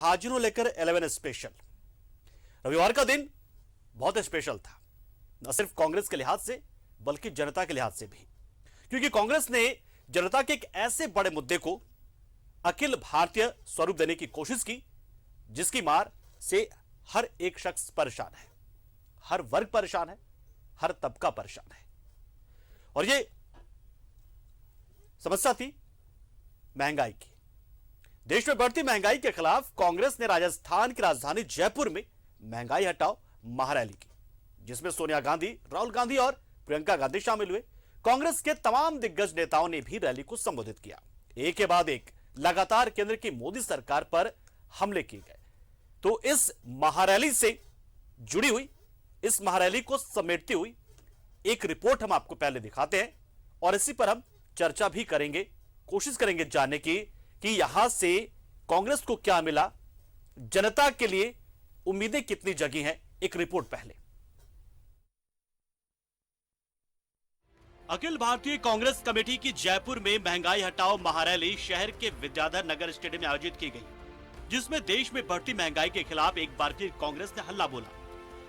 हाजिरों लेकर 11 स्पेशल। रविवार का दिन बहुत स्पेशल था, न सिर्फ कांग्रेस के लिहाज से बल्कि जनता के लिहाज से भी, क्योंकि कांग्रेस ने जनता के एक ऐसे बड़े मुद्दे को अखिल भारतीय स्वरूप देने की कोशिश की जिसकी मार से हर एक शख्स परेशान है, हर वर्ग परेशान है, हर तबका परेशान है। और ये समस्या थी महंगाई की। देश में बढ़ती महंगाई के खिलाफ कांग्रेस ने राजस्थान की राजधानी जयपुर में महंगाई हटाओ महारैली की, जिसमें सोनिया गांधी, राहुल गांधी और प्रियंका गांधी शामिल हुए। कांग्रेस के तमाम दिग्गज नेताओं ने भी रैली को संबोधित किया। एक के बाद एक लगातार केंद्र की मोदी सरकार पर हमले किए गए। तो इस महारैली से जुड़ी हुई, इस महारैली को समेटती हुई एक रिपोर्ट हम आपको पहले दिखाते हैं और इसी पर हम चर्चा भी करेंगे, कोशिश करेंगे जानने की कि यहां से कांग्रेस को क्या मिला, जनता के लिए उम्मीदें कितनी जगी हैं। एक रिपोर्ट पहले। अखिल भारतीय कांग्रेस कमेटी की जयपुर में महंगाई हटाओ महारैली शहर के विद्याधर नगर स्टेडियम में आयोजित की गई, जिसमें देश में बढ़ती महंगाई के खिलाफ एक बार फिर कांग्रेस ने हल्ला बोला।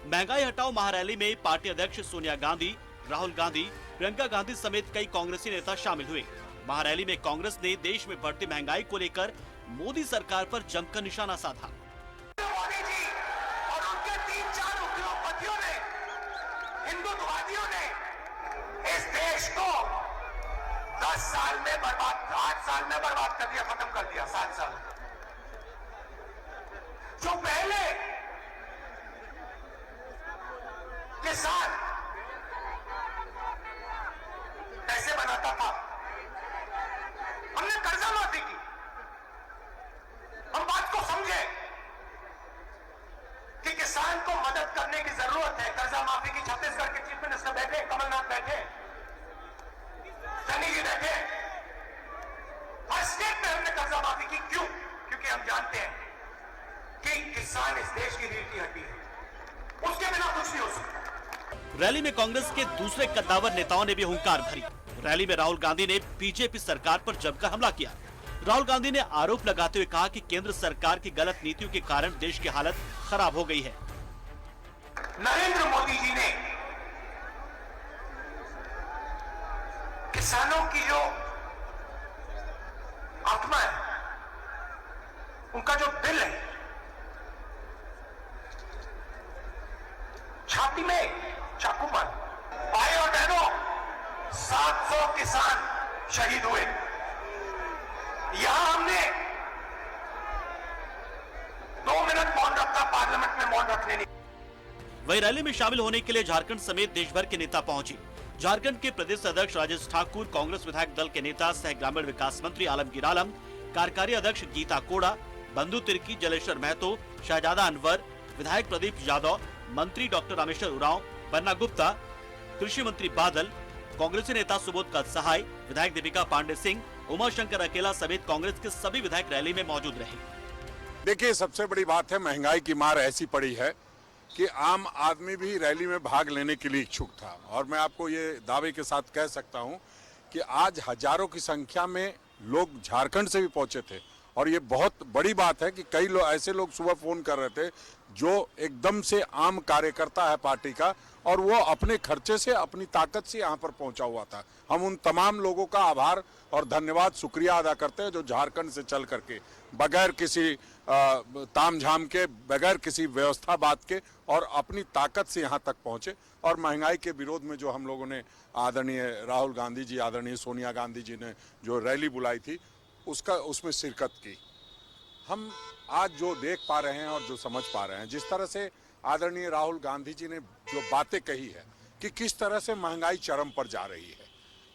महंगाई हटाओ महारैली में पार्टी अध्यक्ष सोनिया गांधी, राहुल गांधी, प्रियंका गांधी समेत कई कांग्रेसी नेता शामिल हुए। महारैली में कांग्रेस ने देश में बढ़ती महंगाई को लेकर मोदी सरकार पर जमकर निशाना साधा। मोदी जी और उनके 3-4 उद्योगपतियों ने, हिंदुत्ववादियों ने इस देश को 10 साल में बर्बाद, 8 साल में बर्बाद कर दिया, खत्म कर दिया। 7 साल जो पहले किसान पैसे बनाता था, हमने कर्जा माफी की। हम बात को समझे कि किसान को मदद करने की जरूरत है। कर्जा माफी की छत्तीसगढ़ के चीफ मिनिस्टर बैठे, कमलनाथ बैठे, सनी जी बैठे। हर स्टेट में हमने कर्जा माफी की। क्यों? क्योंकि हम जानते हैं कि किसान इस देश की रीढ़ की हड्डी है, उसके बिना कुछ नहीं हो सकता। रैली में कांग्रेस के दूसरे कद्दावर नेताओं ने भी हुंकार भरी। रैली में राहुल गांधी ने बीजेपी सरकार पर जमकर हमला किया। राहुल गांधी ने आरोप लगाते हुए कहा कि केंद्र सरकार की गलत नीतियों के कारण देश की हालत खराब हो गई है। नरेंद्र मोदी जी ने किसानों की जो आत्मा है, उनका जो दिल है, छाती में चाकू मार। भाई और बहनों, 700 किसान शहीद हुए। यहां हमने 2 मिनट मौन रखा, पार्लियामेंट में मौन रखने नहीं। वही रैली में शामिल होने के लिए झारखंड समेत देश भर के नेता पहुंचे। झारखंड के प्रदेश अध्यक्ष राजेश ठाकुर, कांग्रेस विधायक दल के नेता सह ग्रामीण विकास मंत्री आलमगीर आलम, कार्यकारी अध्यक्ष गीता कोड़ा, बंधु तिर्की, जलेश्वर महतो, शहजादा अनवर, विधायक प्रदीप यादव, मंत्री डॉक्टर रामेश्वर उरांव, पन्ना गुप्ता, कृषि मंत्री बादल, कांग्रेसी नेता सुबोध का सहाय, विधायक दीपिका पांडे सिंह, उमाशंकर अकेला समेत कांग्रेस के सभी विधायक रैली में मौजूद रहे। देखिए, सबसे बड़ी बात है, महंगाई की मार ऐसी पड़ी है कि आम आदमी भी रैली में भाग लेने के लिए इच्छुक था। और मैं आपको ये दावे के साथ कह सकता हूं कि आज हजारों की संख्या में लोग झारखंड से भी पहुंचे थे। और ये बहुत बड़ी बात है कि कई लोग ऐसे लोग सुबह फोन कर रहे थे जो एकदम से आम कार्यकर्ता है पार्टी का, और वो अपने खर्चे से, अपनी ताकत से यहाँ पर पहुंचा हुआ था। हम उन तमाम लोगों का आभार और धन्यवाद, शुक्रिया अदा करते हैं जो झारखंड से चल करके बगैर किसी तामझाम के, बगैर किसी व्यवस्था बात के और अपनी ताकत से यहाँ तक पहुंचे। और महंगाई के विरोध में जो हम लोगों ने, आदरणीय राहुल गांधी जी, आदरणीय सोनिया गांधी जी ने जो रैली बुलाई थी, उसमें शिरकत की। हम आज जो देख पा रहे हैं और जो समझ पा रहे हैं, जिस तरह से आदरणीय राहुल गांधी जी ने जो बातें कही है कि किस तरह से महंगाई चरम पर जा रही है,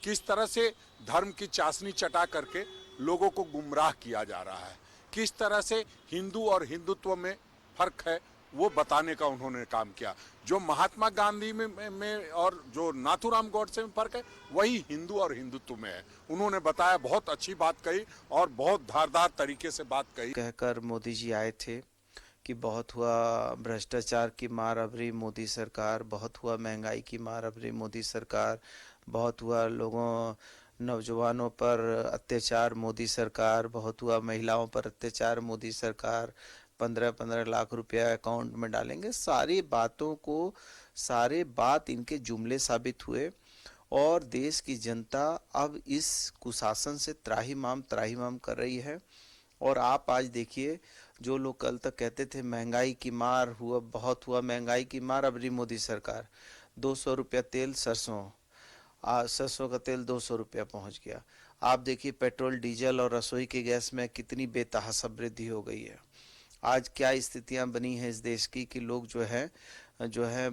किस तरह से धर्म की चाशनी चटा करके लोगों को गुमराह किया जा रहा है, किस तरह से हिंदू और हिंदुत्व में फर्क है, वो बताने का उन्होंने काम किया। जो महात्मा गांधी में और जो नाथूराम गौडसे में फर्क है, वही हिंदू और हिंदुत्व में है। उन्होंने बताया, बहुत अच्छी बात कही और बहुत धारदार तरीके से बात कही। कहकर मोदी जी आए थे कि बहुत हुआ भ्रष्टाचार की मार अभरी मोदी सरकार, बहुत हुआ महंगाई की मार अभरी मोदी सरकार, बहुत हुआ लोगों नौजवानों पर अत्याचार मोदी सरकार, बहुत हुआ महिलाओं पर अत्याचार मोदी सरकार, 15-15 लाख रुपया अकाउंट में डालेंगे। सारे बात इनके जुमले साबित हुए और देश की जनता अब इस कुशासन से त्राहिमाम कर रही है। और आप आज देखिए, जो लोग कल तक कहते थे महंगाई की मार हुआ, बहुत हुआ महंगाई की मार, अब रही मोदी सरकार। 200 रुपया तेल, सरसों का तेल 200 रुपया पहुंच गया। आप देखिए पेट्रोल, डीजल और रसोई के गैस में कितनी बेतहाशा वृद्धि हो गई है। आज क्या स्थितियां बनी हैं इस देश की कि लोग जो है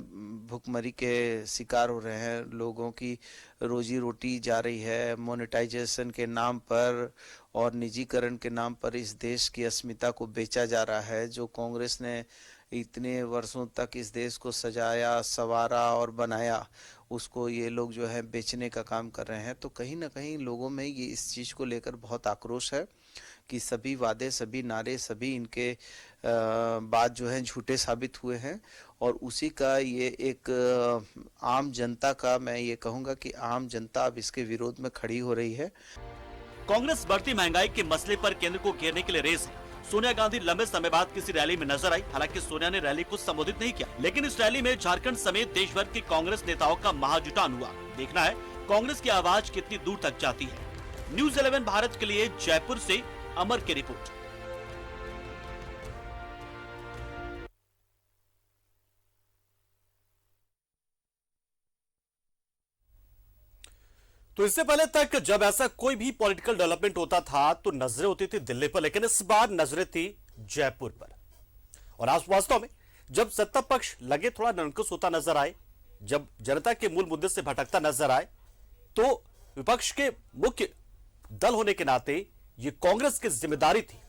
भुखमरी के शिकार हो रहे हैं। लोगों की रोजी रोटी जा रही है मोनेटाइजेशन के नाम पर और निजीकरण के नाम पर। इस देश की अस्मिता को बेचा जा रहा है। जो कांग्रेस ने इतने वर्षों तक इस देश को सजाया, संवारा और बनाया, उसको ये लोग जो है बेचने का काम कर रहे हैं। तो कहीं ना कहीं लोगों में ये इस चीज़ को लेकर बहुत आक्रोश है कि सभी वादे, सभी नारे, सभी इनके बात जो है झूठे साबित हुए हैं। और उसी का ये एक आम जनता का, मैं ये कहूँगा कि आम जनता अब इसके विरोध में खड़ी हो रही है। कांग्रेस बढ़ती महंगाई के मसले पर केंद्र को घेरने के लिए रेस है। सोनिया गांधी लंबे समय बाद किसी रैली में नजर आई। हालांकि सोनिया ने रैली को संबोधित नहीं किया, लेकिन इस रैली में झारखंड समेत देश भर के कांग्रेस नेताओं का महाजुटान हुआ। देखना है कांग्रेस की आवाज कितनी दूर तक जाती है। न्यूज़ 11 भारत के लिए जयपुर से अमर की रिपोर्ट। तो इससे पहले तक जब ऐसा कोई भी पॉलिटिकल डेवलपमेंट होता था तो नजरें होती थी दिल्ली पर, लेकिन इस बार नजरें थी जयपुर पर। और आज वास्तव में जब सत्ता पक्ष लगे थोड़ा नरकस होता नजर आए, जब जनता के मूल मुद्दे से भटकता नजर आए, तो विपक्ष के मुख्य दल होने के नाते ये कांग्रेस की जिम्मेदारी थी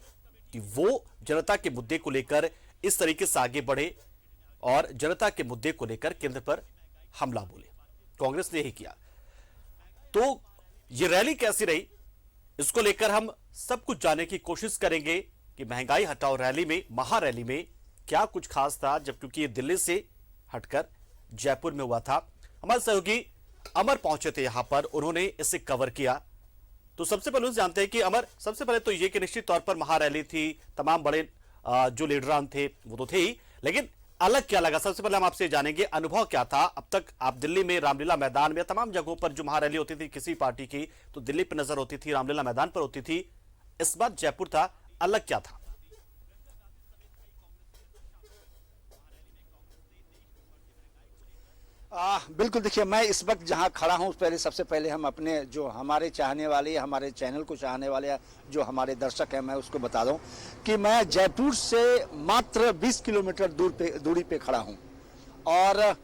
कि वो जनता के मुद्दे को लेकर इस तरीके से आगे बढ़े और जनता के मुद्दे को लेकर केंद्र पर हमला बोले। कांग्रेस ने यही किया। तो ये रैली कैसी रही, इसको लेकर हम सब कुछ जानने की कोशिश करेंगे कि महंगाई हटाओ रैली में, महारैली में क्या कुछ खास था, जब क्योंकि ये दिल्ली से हटकर जयपुर में हुआ था। हमारे सहयोगी अमर पहुंचे थे यहां पर, उन्होंने इसे कवर किया। तो सबसे पहले जानते हैं कि अमर, सबसे पहले तो ये कि निश्चित तौर पर महारैली थी, तमाम बड़े जो लीडरान थे वो तो थे ही, लेकिन अलग क्या लगा? सबसे पहले हम आपसे जानेंगे अनुभव क्या था। अब तक आप दिल्ली में रामलीला मैदान में तमाम जगहों पर जो महारैली होती थी किसी पार्टी की, तो दिल्ली पर नजर होती थी, रामलीला मैदान पर होती थी। इस बार जयपुर था, अलग क्या था? बिल्कुल, देखिए मैं इस वक्त जहां खड़ा हूं, सबसे पहले हम अपने जो हमारे चाहने वाले, हमारे चैनल को चाहने वाले जो हमारे दर्शक हैं, मैं उसको बता दूं कि मैं जयपुर से मात्र 20 किलोमीटर दूरी पे खड़ा हूं। और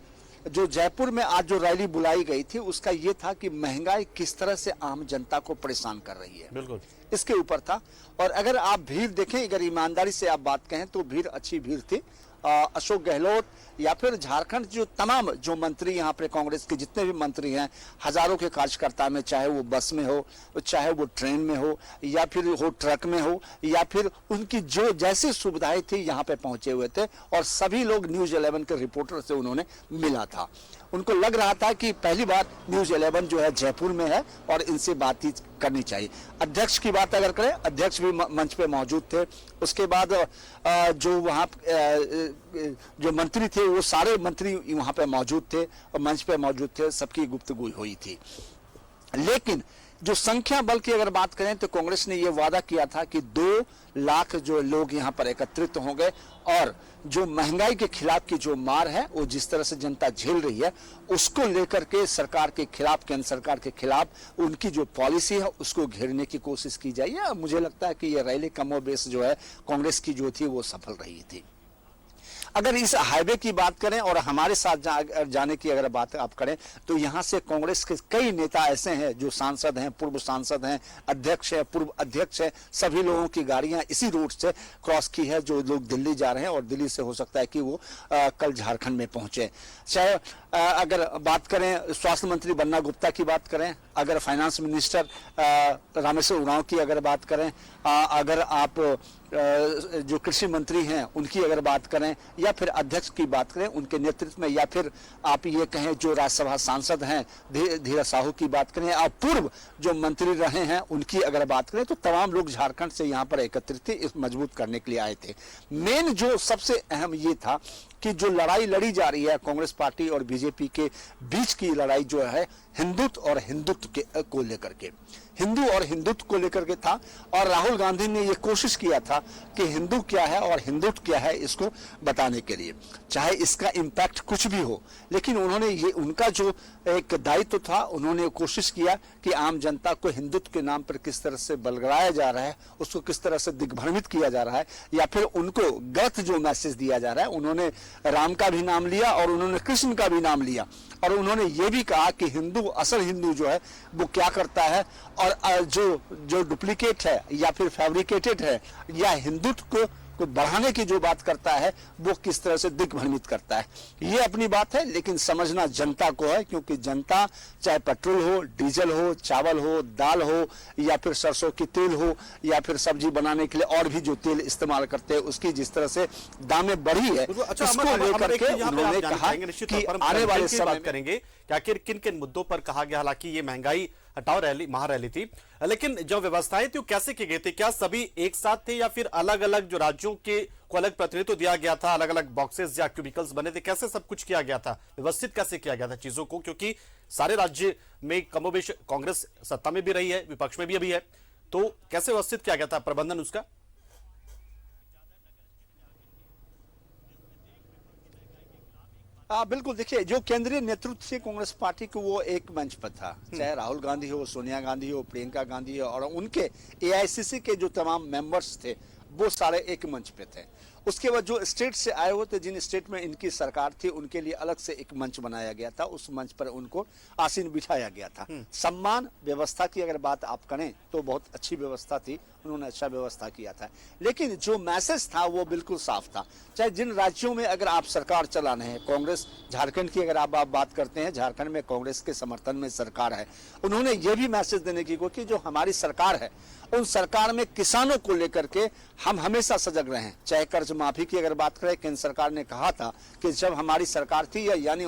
जो जयपुर में आज जो रैली बुलाई गई थी उसका ये था कि महंगाई किस तरह से आम जनता को परेशान कर रही है, बिल्कुल इसके ऊपर था। और अगर आप भीड़ देखें, अगर ईमानदारी से आप बात कहें तो भीड़ अच्छी भीड़ थी। अशोक गहलोत या फिर झारखंड जो तमाम जो मंत्री यहाँ पे कांग्रेस के जितने भी मंत्री हैं, हजारों के कार्यकर्ता में, चाहे वो बस में हो, चाहे वो ट्रेन में हो, या फिर हो ट्रक में हो, या फिर उनकी जो जैसी सुविधाएं थी यहाँ पे पहुंचे हुए थे। और सभी लोग न्यूज़ 11 के रिपोर्टर से उन्होंने मिला था। उनको लग रहा था कि पहली बार न्यूज़ 11 जो है जयपुर में है और इनसे बातचीत करनी चाहिए। अध्यक्ष की बात अगर करें, अध्यक्ष भी मंच पे मौजूद थे। उसके बाद जो वहाँ जो मंत्री थे वो सारे मंत्री वहाँ पे मौजूद थे और मंच पे मौजूद थे, सबकी गुफ्तगू हुई थी। लेकिन जो संख्या बल की अगर बात करें तो कांग्रेस ने ये वादा किया था कि 2 लाख जो लोग यहाँ पर एकत्रित होंगे और जो महंगाई के खिलाफ की जो मार है वो जिस तरह से जनता झेल रही है उसको लेकर के सरकार के खिलाफ, केंद्र सरकार के खिलाफ उनकी जो पॉलिसी है उसको घेरने की कोशिश की जाइए। मुझे लगता है कि ये रैली कमोबेश जो है कांग्रेस की जो थी वो सफल रही थी। अगर इस हाईवे की बात करें और हमारे साथ जाने की अगर बात आप करें तो यहाँ से कांग्रेस के कई नेता ऐसे हैं जो सांसद हैं, पूर्व सांसद हैं, अध्यक्ष है, पूर्व अध्यक्ष है, सभी लोगों की गाड़ियां इसी रूट से क्रॉस की है जो लोग दिल्ली जा रहे हैं और दिल्ली से हो सकता है कि वो कल झारखंड में पहुंचे। चाहे अगर बात करें स्वास्थ्य मंत्री बन्ना गुप्ता की बात करें, अगर फाइनेंस मिनिस्टर रामेश्वर उरांव की अगर बात करें, अगर आप जो कृषि मंत्री हैं उनकी अगर बात करें, या फिर अध्यक्ष की बात करें उनके नेतृत्व में, या फिर आप ये कहें जो राज्यसभा सांसद हैं धीरज साहू की बात करें, और पूर्व जो मंत्री रहे हैं उनकी अगर बात करें, तो तमाम लोग झारखंड से यहाँ पर एकत्रित थे, इस मजबूत करने के लिए आए थे। मेन जो सबसे अहम ये था कि जो लड़ाई लड़ी जा रही है कांग्रेस पार्टी और बीजेपी के बीच की लड़ाई जो है हिंदुत्व और हिंदुत्व के को लेकर के, हिंदू और हिंदुत्व को लेकर के था। और राहुल गांधी ने ये कोशिश किया था कि हिंदू क्या है और हिंदुत्व क्या है इसको बताने के लिए, चाहे इसका इम्पैक्ट कुछ भी हो, लेकिन उन्होंने ये उनका जो एक दायित्व था, उन्होंने कोशिश किया कि आम जनता को हिंदुत्व के नाम पर किस तरह से बलगड़ाया जा रहा है, उसको किस तरह से दिग्भ्रमित किया जा रहा है, या फिर उनको गलत जो मैसेज दिया जा रहा है। उन्होंने राम का भी नाम लिया और उन्होंने कृष्ण का भी नाम लिया, और उन्होंने ये भी कहा कि हिंदू, असल हिंदू जो है वो क्या करता है, और जो डुप्लीकेट है या फिर फैब्रिकेटेड है या हिंदुत्व को बढ़ाने की जो बात करता है वो किस तरह से दिग्भ्रमित करता है। ये अपनी बात है, लेकिन समझना जनता को है, क्योंकि जनता चाहे पेट्रोल हो, डीजल हो, चावल हो, दाल हो, या फिर सरसों की तेल हो, या फिर सब्जी बनाने के लिए और भी जो तेल इस्तेमाल करते हैं उसकी जिस तरह से दामें बढ़ी है, इसको लेकर के उन्होंने कहा कि आने वाले समय करेंगे कि आखिर किन किन मुद्दों पर कहा गया। हालांकि ये महंगाई हटाओ रैली, महारैली थी, लेकिन जो व्यवस्थाएं थी वो कैसे की गई थी? क्या सभी एक साथ थे या फिर अलग अलग जो राज्यों के को अलग प्रतिनिधित्व दिया गया था, अलग अलग बॉक्सेस या क्यूबिकल्स बने थे? कैसे सब कुछ किया गया था, व्यवस्थित कैसे किया गया था चीजों को? क्योंकि सारे राज्य में कमोबेश कांग्रेस सत्ता में भी रही है, विपक्ष में भी अभी है, तो कैसे व्यवस्थित किया गया था प्रबंधन उसका? बिल्कुल, देखिए जो केंद्रीय नेतृत्व से कांग्रेस पार्टी को वो एक मंच पर था, चाहे राहुल गांधी हो, सोनिया गांधी हो, प्रियंका गांधी हो, और उनके एआईसीसी के जो तमाम मेंबर्स थे वो सारे एक मंच पे थे। उसके बाद जो स्टेट से आए हुए थे, जिन स्टेट में इनकी सरकार थी, उनके लिए अलग से एक मंच बनाया गया था, उस मंच पर उनको आसीन बिठाया गया था। सम्मान व्यवस्था की अगर बात आप करें तो बहुत अच्छी व्यवस्था थी, उन्होंने अच्छा व्यवस्था किया था, लेकिन जो मैसेज था वो बिल्कुल साफ था। चाहे जिन राज्यों में अगर आप सरकार चलाने हैं, कांग्रेस झारखंड की अगर आप बात करते हैं, झारखंड में कांग्रेस के समर्थन में सरकार है, उन्होंने ये भी मैसेज देने की कोशिश की जो हमारी सरकार है उन सरकार में किसानों को लेकर के हम हमेशा सजग रहे हैं। चाहे कर्ज माफी की अगर बात करें, केंद्र सरकार ने कहा था कि जब हमारी सरकार थी, यानी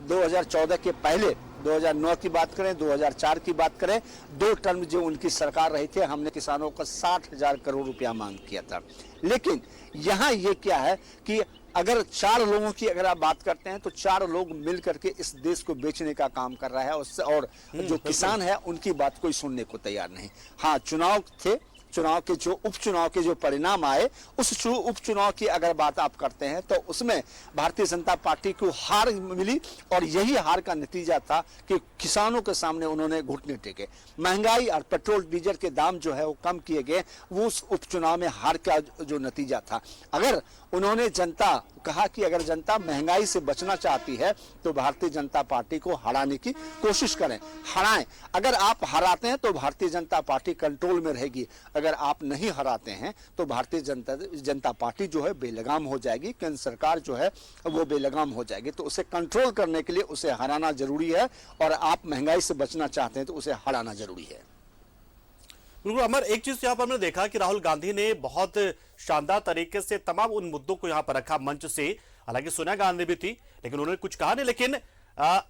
2014 के पहले 2009 की बात करें, 2004 की बात करें, 2 टर्म जो उनकी सरकार रही थी, हमने किसानों का 60,000 करोड़ रुपया मांग किया था। लेकिन यहाँ ये क्या है कि अगर 4 लोगों की अगर आप बात करते हैं तो 4 लोग मिल करके इस देश को बेचने का काम कर रहा है, और जो किसान है उनकी बात कोई सुनने को तैयार नहीं। हाँ, चुनाव थे, चुनाव के जो उपचुनाव के जो परिणाम आए, उस उपचुनाव की अगर बात आप करते हैं तो उसमें भारतीय जनता पार्टी को हार मिली, और यही हार का नतीजा था कि किसानों के सामने उन्होंने घुटने टेके। महंगाई और पेट्रोल डीजल के दाम जो है वो कम किए गए, वो उस उपचुनाव में हार का जो नतीजा था। अगर उन्होंने जनता कहा कि अगर जनता महंगाई से बचना चाहती है तो भारतीय जनता पार्टी को हराने की कोशिश करें, हराएं। अगर आप हराते हैं तो भारतीय जनता पार्टी कंट्रोल में रहेगी, अगर आप नहीं हराते हैं तो भारतीय जनता पार्टी जो है बेलगाम हो जाएगी, केंद्र सरकार जो है वो बेलगाम हो जाएगी। तो उसे कंट्रोल करने के लिए उसे हराना जरूरी है, और आप महंगाई से बचना चाहते हैं तो उसे हराना जरूरी है। बिल्कुल अमर, एक चीज यहाँ पर हमने देखा कि राहुल गांधी ने बहुत शानदार तरीके से तमाम उन मुद्दों को यहाँ पर रखा मंच से। हालांकि सोनिया गांधी भी थी, लेकिन उन्होंने कुछ कहा नहीं। लेकिन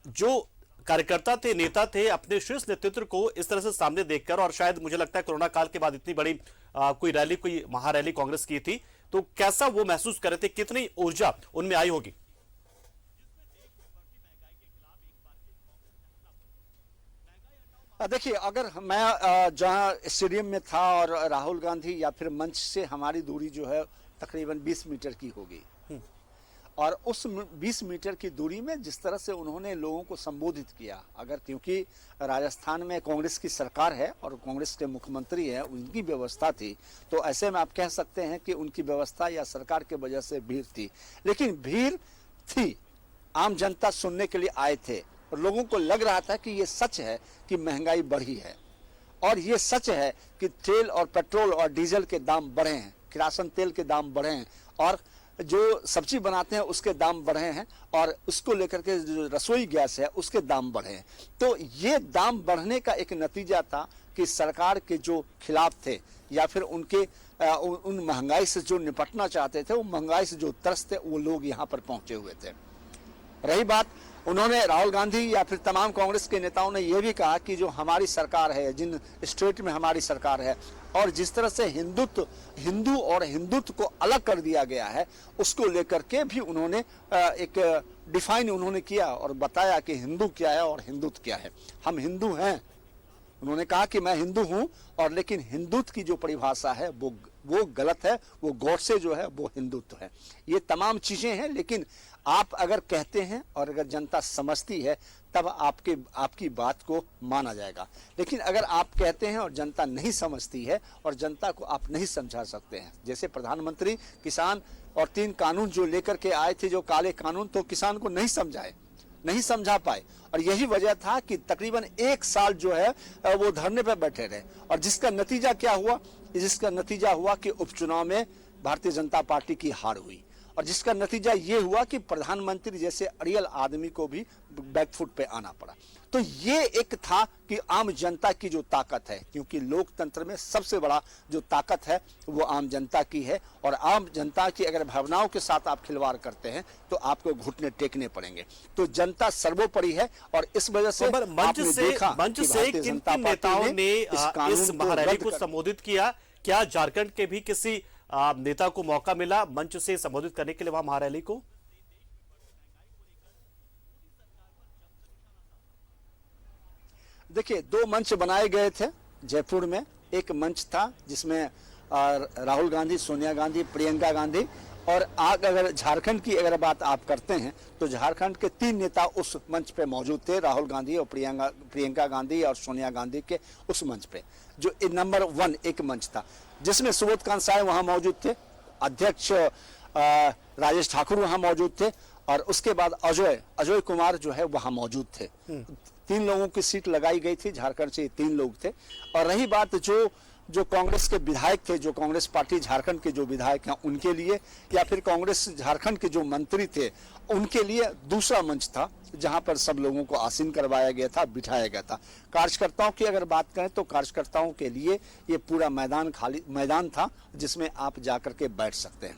जो कार्यकर्ता थे, नेता थे, अपने शीर्ष नेतृत्व को इस तरह से सामने देखकर, और शायद मुझे लगता है कोरोना काल के बाद इतनी बड़ी कोई रैली, कोई महारैली कांग्रेस की थी, तो कैसा वो महसूस कर रहे थे, कितनी ऊर्जा उनमें आई होगी? देखिए, अगर मैं जहां स्टेडियम में था और राहुल गांधी या फिर मंच से हमारी दूरी जो है तकरीबन 20 मीटर की होगी, और उस 20 मीटर की दूरी में जिस तरह से उन्होंने लोगों को संबोधित किया, अगर क्योंकि राजस्थान में कांग्रेस की सरकार है और कांग्रेस के मुख्यमंत्री हैं, उनकी व्यवस्था थी, तो ऐसे में आप कह सकते हैं कि उनकी व्यवस्था या सरकार के वजह से भीड़ थी। लेकिन भीड़ थी, आम जनता सुनने के लिए आए थे, और लोगों को लग रहा था कि ये सच है कि महंगाई बढ़ी है, और ये सच है कि तेल और पेट्रोल और डीजल के दाम बढ़े हैं, किरासन तेल के दाम बढ़े हैं, और जो सब्जी बनाते हैं उसके दाम बढ़े हैं, और उसको लेकर के जो रसोई गैस है उसके दाम बढ़े हैं। तो ये दाम बढ़ने का एक नतीजा था कि सरकार के जो खिलाफ थे या फिर उनके उन महंगाई से जो निपटना चाहते थे, वो महंगाई से जो त्रस्त थे, वो लोग यहाँ पर पहुंचे हुए थे। रही बात, उन्होंने राहुल गांधी या फिर तमाम कांग्रेस के नेताओं ने यह भी कहा कि जो हमारी सरकार है, जिन स्टेट में हमारी सरकार है, और जिस तरह से हिंदू और हिंदुत्व को अलग कर दिया गया है, उसको लेकर के भी उन्होंने एक डिफाइन उन्होंने किया और बताया कि हिंदू क्या है और हिंदुत्व क्या है। हम हिंदू हैं, उन्होंने कहा कि मैं हिंदू हूं, और लेकिन हिंदुत्व की जो परिभाषा है वो गलत है, वो गॉडसे जो है वो हिंदुत्व है। ये तमाम चीजें हैं, लेकिन आप अगर कहते हैं और अगर जनता समझती है तब आपकी बात को माना जाएगा। लेकिन अगर आप कहते हैं और जनता नहीं समझती है और जनता को आप नहीं समझा सकते हैं, जैसे प्रधानमंत्री किसान और 3 कानून जो लेकर के आए थे, जो काले कानून, तो किसान को नहीं समझाए, नहीं समझा पाए, और यही वजह था कि तकरीबन 1 साल जो है वो धरने पर बैठे रहे। और जिसका नतीजा क्या हुआ? जिसका नतीजा हुआ कि उपचुनाव में भारतीय जनता पार्टी की हार हुई, और जिसका नतीजा ये हुआ कि प्रधानमंत्री जैसे अड़ियल आदमी को भी बैकफुट पे आना पड़ा। तो ये एक था कि आम जनता की जो ताकत है, क्योंकि लोकतंत्र में सबसे बड़ा जो ताकत है वो आम जनता की है, और आम जनता की अगर भावनाओं के साथ आप खिलवाड़ करते हैं तो आपको घुटने टेकने पड़ेंगे। तो जनता सर्वोपरि है, और इस वजह से मंच से किन नेताओं ने इस महारैली को संबोधित किया? क्या झारखंड के भी किसी नेता को मौका मिला मंच से संबोधित करने के लिए वहां महारैली को? देखिए, 2 मंच बनाए गए थे जयपुर में। एक मंच था जिसमें राहुल गांधी, सोनिया गांधी, प्रियंका गांधी, और अगर झारखंड की अगर बात आप करते हैं तो झारखंड के 3 नेता उस मंच पे मौजूद थे, राहुल गांधी और प्रियंका गांधी और सोनिया गांधी के उस मंच पे, जो नंबर 1 एक मंच था, जिसमें सुबोध कांत साय वहां मौजूद थे, अध्यक्ष राजेश ठाकुर वहां मौजूद थे, और उसके बाद अजय कुमार जो है वहां मौजूद थे। 3 लोगों की सीट लगाई गई थी, झारखंड से 3 लोग थे। और रही बात जो कांग्रेस के विधायक थे, जो कांग्रेस पार्टी झारखंड के जो विधायक हैं उनके लिए, या फिर कांग्रेस झारखंड के जो मंत्री थे उनके लिए दूसरा मंच था, जहां पर सब लोगों को आसीन करवाया गया था, बिठाया गया था। कार्यकर्ताओं की अगर बात करें तो कार्यकर्ताओं के लिए ये पूरा मैदान था जिसमें आप जाकर के बैठ सकते हैं।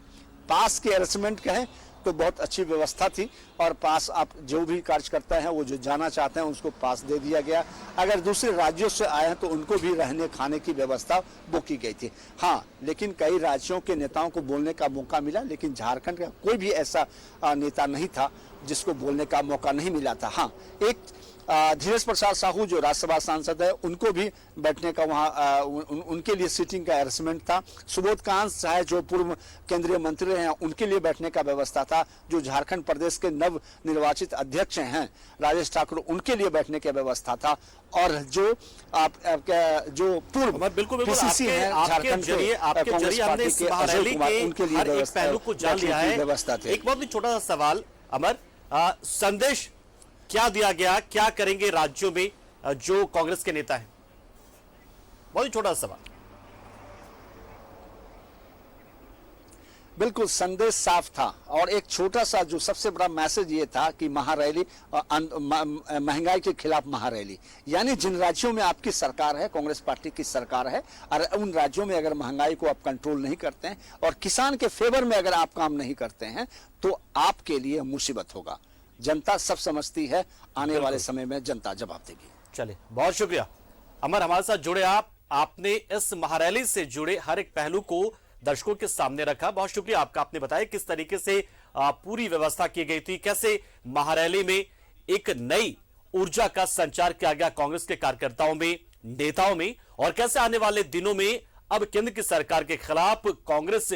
पास के अरेंजमेंट कहें तो बहुत अच्छी व्यवस्था थी, और पास आप जो भी कार्यकर्ता हैं वो जो जाना चाहते हैं उसको पास दे दिया गया। अगर दूसरे राज्यों से आए हैं तो उनको भी रहने खाने की व्यवस्था वो की गई थी। हाँ, लेकिन कई राज्यों के नेताओं को बोलने का मौका मिला, लेकिन झारखंड का कोई भी ऐसा नेता नहीं था जिसको बोलने का मौका नहीं मिला था। हाँ, एक धीरेश प्रसाद साहू जो राज्यसभा सांसद है, उनको भी बैठने का वहाँ उनके लिए सीटिंग का अरेंजमेंट था। सुबोध कांत साय जो पूर्व केंद्रीय मंत्री हैं, उनके लिए बैठने का व्यवस्था था। जो झारखंड प्रदेश के नव निर्वाचित अध्यक्ष हैं राजेश ठाकुर, उनके लिए बैठने की व्यवस्था था। और जो जो पूर्व पीसीसी हैं झारखंड के, आपके जरिए हमने इस महारैली के हर एक पहलू को जान लिया है। एक बहुत ही छोटा सा सवाल अमर, संदेश क्या दिया गया, क्या करेंगे राज्यों में जो कांग्रेस के नेता हैं? बहुत ही छोटा सवाल। बिल्कुल, संदेश साफ था, और एक छोटा सा जो सबसे बड़ा मैसेज ये था कि महारैली महंगाई के खिलाफ महारैली, यानी जिन राज्यों में आपकी सरकार है, कांग्रेस पार्टी की सरकार है, और उन राज्यों में अगर महंगाई को आप कंट्रोल नहीं करते हैं और किसान के फेवर में अगर आप काम नहीं करते हैं तो आपके लिए मुसीबत होगा। जनता सब समझती है, आने वाले समय में जनता जवाब देगी। चलिए, बहुत शुक्रिया अमर, हमारे साथ जुड़े आपने इस महारैली से जुड़े हर एक पहलू को दर्शकों के सामने रखा। बहुत शुक्रिया आपका। आपने बताया किस तरीके से पूरी व्यवस्था की गई थी, कैसे महारैली में एक नई ऊर्जा का संचार किया गया कांग्रेस के कार्यकर्ताओं में, नेताओं में, और कैसे आने वाले दिनों में अब केंद्र की सरकार के खिलाफ कांग्रेस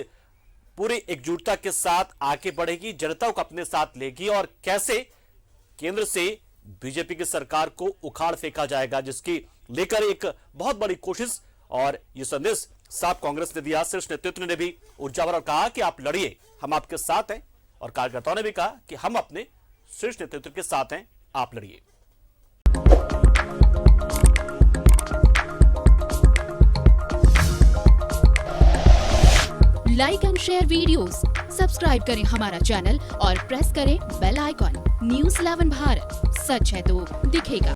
पूरी एकजुटता के साथ आगे बढ़ेगी, जनता को अपने साथ लेगी, और कैसे केंद्र से बीजेपी की सरकार को उखाड़ फेंका जाएगा, जिसकी लेकर एक बहुत बड़ी कोशिश। और यह संदेश साफ कांग्रेस ने दिया, शीर्ष नेतृत्व ने भी ऊर्जावर और कहा कि आप लड़िए, हम आपके साथ हैं, और कार्यकर्ताओं ने भी कहा कि हम अपने शीर्ष नेतृत्व के साथ हैं, आप लड़िए। Like and share videos, subscribe करें हमारा चैनल और प्रेस करें बेल आइकॉन। न्यूज़ 11 भारत, सच है तो दिखेगा।